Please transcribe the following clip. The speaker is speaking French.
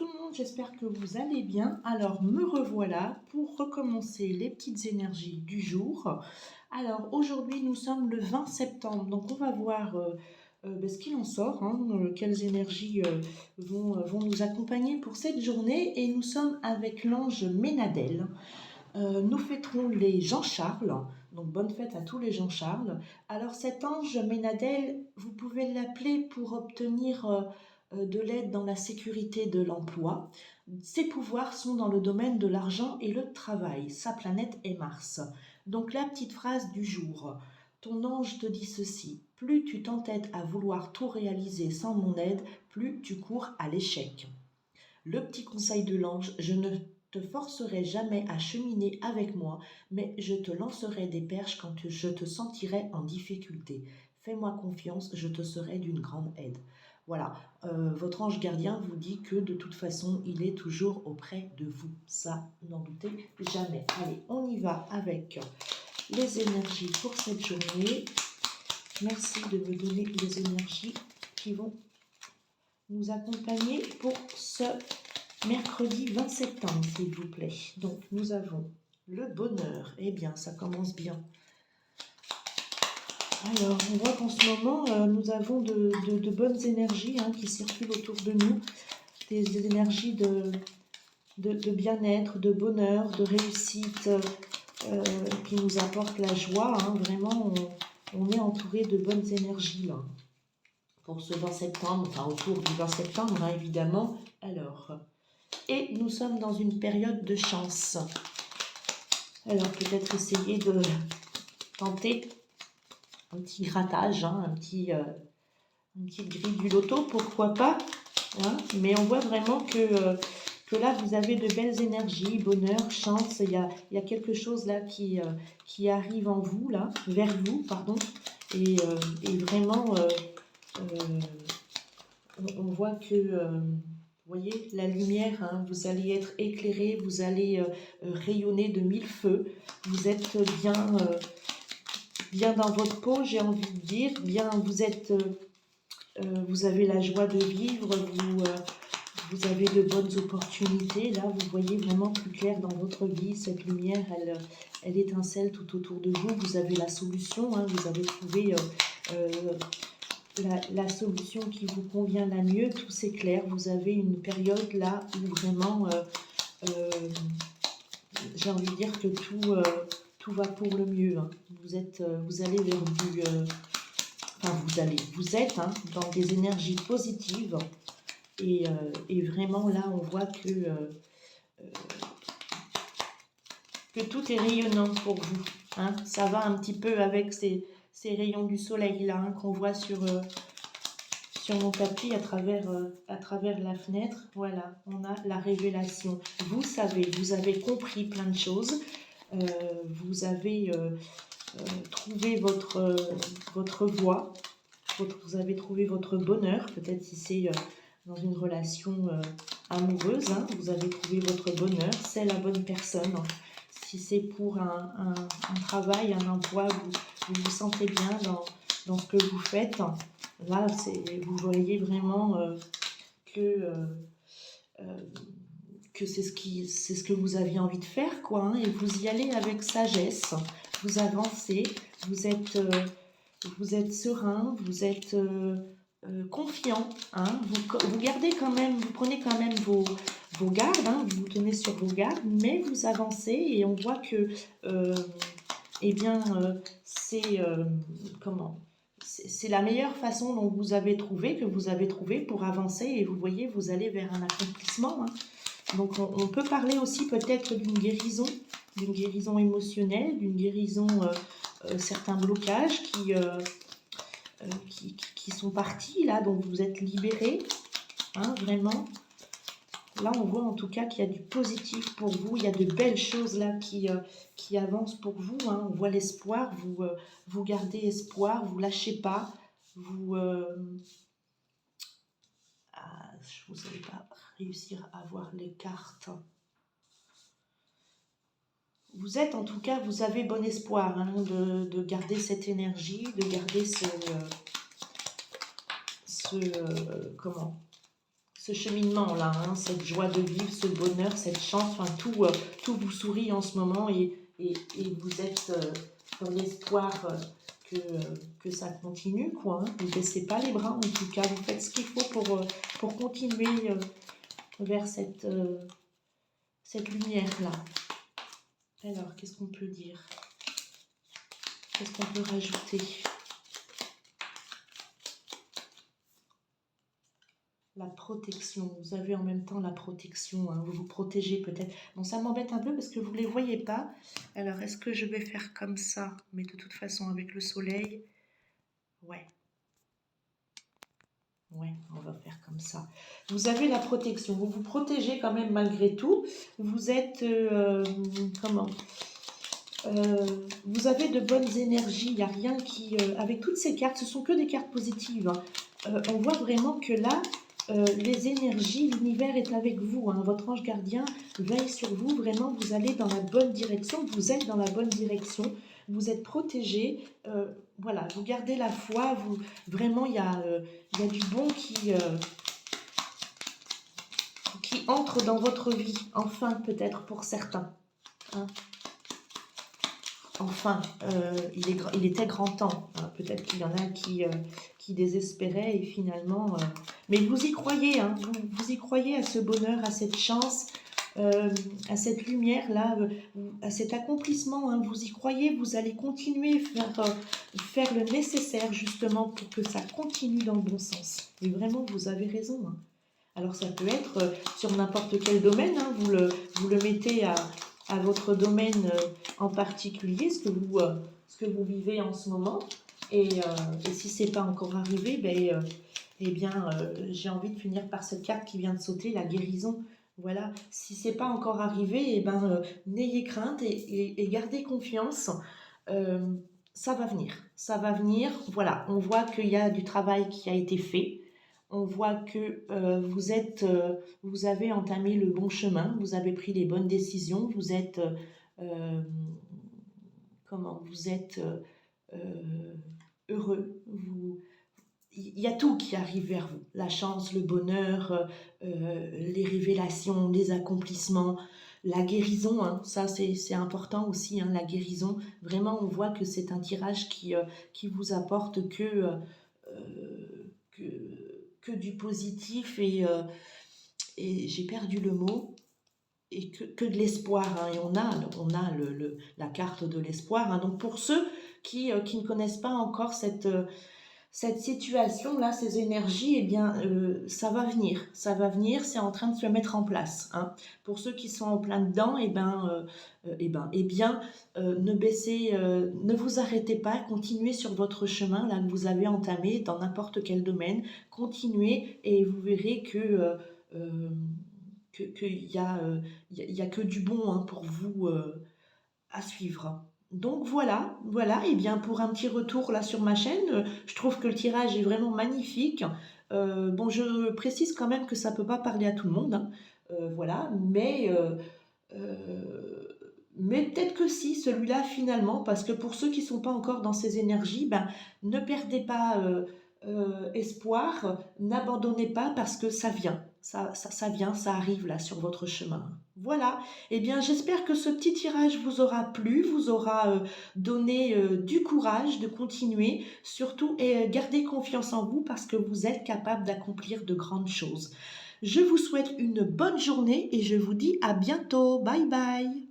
tout le monde, j'espère que vous allez bien. Alors, me revoilà pour recommencer les petites énergies du jour. Alors, aujourd'hui, nous sommes le 20 septembre, donc on va voir ce qu'il en sort, quelles énergies vont nous accompagner pour cette journée. Et nous sommes avec l'ange Ménadel. Nous fêterons les Jean-Charles, donc bonne fête à tous les Jean-Charles. Alors cet ange Ménadel, vous pouvez l'appeler pour obtenir de l'aide dans la sécurité de l'emploi. Ses pouvoirs sont dans le domaine de l'argent et le travail. Sa planète est Mars. Donc la petite phrase du jour. Ton ange te dit ceci, plus tu t'entêtes à vouloir tout réaliser sans mon aide, plus tu cours à l'échec. Le petit conseil de l'ange, je ne te forcerai jamais à cheminer avec moi, mais je te lancerai des perches quand je te sentirai en difficulté. Fais-moi confiance, je te serai d'une grande aide. Voilà, votre ange gardien vous dit que de toute façon, il est toujours auprès de vous. Ça, n'en doutez jamais. Allez, on y va avec les énergies pour cette journée. Merci de me donner les énergies qui vont nous accompagner pour ce mercredi 20 septembre, s'il vous plaît. Donc, nous avons le bonheur. Eh bien, ça commence bien. Alors, on voit qu'en ce moment, nous avons de bonnes énergies qui circulent autour de nous. Des énergies de bien-être, de bonheur, de réussite qui nous apportent la joie. Vraiment, on est entouré de bonnes énergies là. Pour ce 20 septembre, enfin autour du 20 septembre, évidemment. Alors, et nous sommes dans une période de chance. Alors, peut-être essayer de tenter un petit grattage, une petite grille du loto, pourquoi pas. Mais on voit vraiment que là, vous avez de belles énergies, bonheur, chance. Il y a quelque chose là qui arrive en vous, là, vers vous, pardon. Et vraiment, on voit que, vous voyez, la lumière, vous allez être éclairé, vous allez rayonner de mille feux. Vous êtes bien dans votre peau, j'ai envie de dire. Bien, vous avez la joie de vivre, vous avez de bonnes opportunités. Là, vous voyez vraiment plus clair dans votre vie. Cette lumière, elle étincelle tout autour de vous. Vous avez la solution, vous avez trouvé la solution qui vous convient la mieux. Tout s'éclaire. Vous avez une période là où vraiment, j'ai envie de dire que tout va pour le mieux. Vous allez vers du... vous êtes dans des énergies positives. Et vraiment là, on voit que tout est rayonnant pour vous. Ça va un petit peu avec ces rayons du soleil là qu'on voit sur mon tapis à travers la fenêtre. Voilà, on a la révélation. Vous savez, vous avez compris plein de choses. Vous avez trouvé votre voie. Vous avez trouvé votre bonheur. Peut-être si c'est dans une relation amoureuse, vous avez trouvé votre bonheur. C'est la bonne personne. Si c'est pour un travail, un emploi, vous vous sentez bien dans ce que vous faites. Là, vous voyez vraiment que c'est ce que vous aviez envie de faire, quoi. Et vous y allez avec sagesse. Vous avancez. Vous êtes serein. Vous êtes confiant. Vous gardez quand même. Vous prenez quand même vos gardes. Vous vous tenez sur vos gardes, mais vous avancez et on voit que c'est la meilleure façon que vous avez trouvé pour avancer. Et vous voyez, vous allez vers un accomplissement. Donc on peut parler aussi peut-être d'une guérison émotionnelle, d'une guérison certains blocages qui sont partis là, donc vous êtes libérés, vraiment. Là, on voit en tout cas qu'il y a du positif pour vous. Il y a de belles choses là qui avancent pour vous. On voit l'espoir. Vous gardez espoir. Vous lâchez pas. Je ne savais pas réussir à voir les cartes. Vous êtes en tout cas, vous avez bon espoir de garder cette énergie, de garder ce cheminement-là, hein, cette joie de vivre, ce bonheur, cette chance, enfin tout vous sourit en ce moment et vous êtes dans l'espoir que ça continue, quoi. Hein. Vous ne baissez pas les bras, en tout cas, vous faites ce qu'il faut pour continuer vers cette lumière-là. Alors, qu'est-ce qu'on peut dire? Qu'est-ce qu'on peut rajouter? La protection, vous avez en même temps la protection, hein, vous vous protégez peut-être. Bon, ça m'embête un peu parce que vous ne les voyez pas. Alors, est-ce que je vais faire comme ça? Mais de toute façon, avec le soleil, ouais. Ouais, on va faire comme ça. Vous avez la protection, vous vous protégez quand même malgré tout. Vous êtes, comment vous avez de bonnes énergies, il n'y a rien qui... avec toutes ces cartes, ce sont que des cartes positives. Hein. On voit vraiment que là, les énergies, l'univers est avec vous. Hein. Votre ange gardien veille sur vous. Vraiment, vous allez dans la bonne direction. Vous êtes dans la bonne direction. Vous êtes protégé. Voilà, vous gardez la foi. Vraiment, il y a du bon qui entre dans votre vie. Enfin, peut-être pour certains. Hein. Enfin, il était grand temps. Hein. Peut-être qu'il y en a qui désespéraient et finalement... mais vous y croyez, hein, vous y croyez à ce bonheur, à cette chance, à cette lumière-là, à cet accomplissement. Hein, vous y croyez, vous allez continuer à faire le nécessaire justement pour que ça continue dans le bon sens. Et vraiment, vous avez raison. Hein. Alors ça peut être sur n'importe quel domaine, hein, vous le mettez à votre domaine en particulier, ce que vous vivez en ce moment. Et si ce n'est pas encore arrivé, ben, eh bien, j'ai envie de finir par cette carte qui vient de sauter, la guérison. Voilà, si ce n'est pas encore arrivé, eh ben, n'ayez crainte et gardez confiance. Ça va venir, ça va venir. Voilà, on voit qu'il y a du travail qui a été fait. On voit que vous avez entamé le bon chemin, vous avez pris les bonnes décisions, vous êtes, vous êtes heureux. Il y a tout qui arrive vers vous, la chance, le bonheur, les révélations, les accomplissements, la guérison, hein, ça c'est important aussi, hein, la guérison. Vraiment, on voit que c'est un tirage qui vous apporte que du positif et j'ai perdu le mot, et que de l'espoir. Hein, et on a la carte de l'espoir. Hein. Donc pour ceux qui ne connaissent pas encore cette situation-là, ces énergies, eh bien, ça va venir, c'est en train de se mettre en place. Hein. Pour ceux qui sont en plein dedans, ne vous arrêtez pas, continuez sur votre chemin, là, que vous avez entamé dans n'importe quel domaine, continuez et vous verrez qu'il y a que du bon, hein, pour vous à suivre. Donc voilà, et bien pour un petit retour là sur ma chaîne, je trouve que le tirage est vraiment magnifique. Bon, je précise quand même que ça ne peut pas parler à tout le monde, hein, voilà, mais peut-être que si, celui-là finalement, parce que pour ceux qui ne sont pas encore dans ces énergies, ben, ne perdez pas espoir, n'abandonnez pas parce que ça vient, ça vient, ça arrive là sur votre chemin. Voilà, eh bien j'espère que ce petit tirage vous aura plu, vous aura donné du courage de continuer, surtout et gardez confiance en vous parce que vous êtes capable d'accomplir de grandes choses. Je vous souhaite une bonne journée et je vous dis à bientôt, bye bye.